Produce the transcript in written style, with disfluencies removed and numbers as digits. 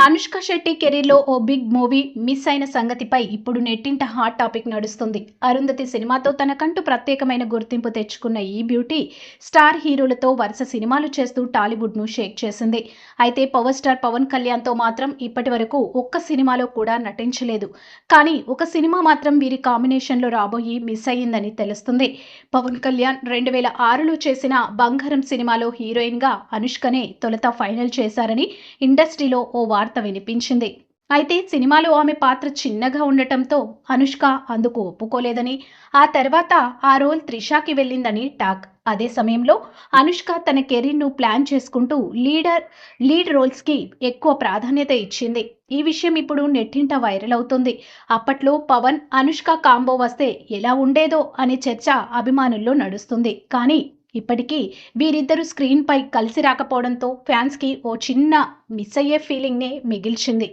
అనుష్క శెట్టి కెరీర్‌లో ఓ big movie miss అయిన సంగతిపై ఇప్పుడు నెట్టింట హాట్ టాపిక్ నడుస్తుంది. అరుంధతి సినిమాతో తనకంటూ ప్రత్యేకమైన గుర్తింపు తెచ్చుకున్న ఈ బ్యూటీ స్టార్ హీరోలతో వరుస సినిమాలు చేస్తూ టాలీవుడ్‌ను షేక్ చేసింది. అయితే పవర్ స్టార్ పవన్ కళ్యాణ్‌తో మాత్రం ఇప్పటివరకు ఒక్క సినిమాలో కూడా నటించలేదు. కానీ ఒక సినిమా మాత్రం వీరి కాంబినేషన్‌లో రాబోయి మిస్ అయ్యిందని తెలుస్తుంది. పవన్ కళ్యాణ్ 2006లో చేసిన బంగారం సినిమాలో హీరోయిన్‌గా అనుష్కనే తొలుత ఫైనల్ చేశారని ఇండస్ట్రీలో ఓ వార్త వినిపించింది. అయితే సినిమాలో ఆమె పాత్ర చిన్నగా ఉండటంతో అనుష్క అందుకు ఒప్పుకోలేదని, ఆ తర్వాత ఆ రోల్ త్రిషకి వెళ్ళిందని టాక్. అదే సమయంలో అనుష్క తన కెరీర్‌ను ప్లాన్ చేసుకుంటూ లీడ్ రోల్స్‌కి ఎక్కువ ప్రాధాన్యత ఇచ్చింది. ఈ విషయం ఇప్పుడు నెట్టింట వైరల్ అవుతుంది. అప్పట్లో పవన్, అనుష్క కాంబో వస్తే ఎలా ఉండేదో అనే చర్చ అభిమానుల్లో నడుస్తుంది. కానీ ఇప్పటికీ వీరిద్దరూ స్క్రీన్‌పై కలిసి రాకపోవడంతో ఫ్యాన్స్‌కి ఓ చిన్న మిస్ అయ్యే ఫీలింగ్‌నే మిగిల్చింది.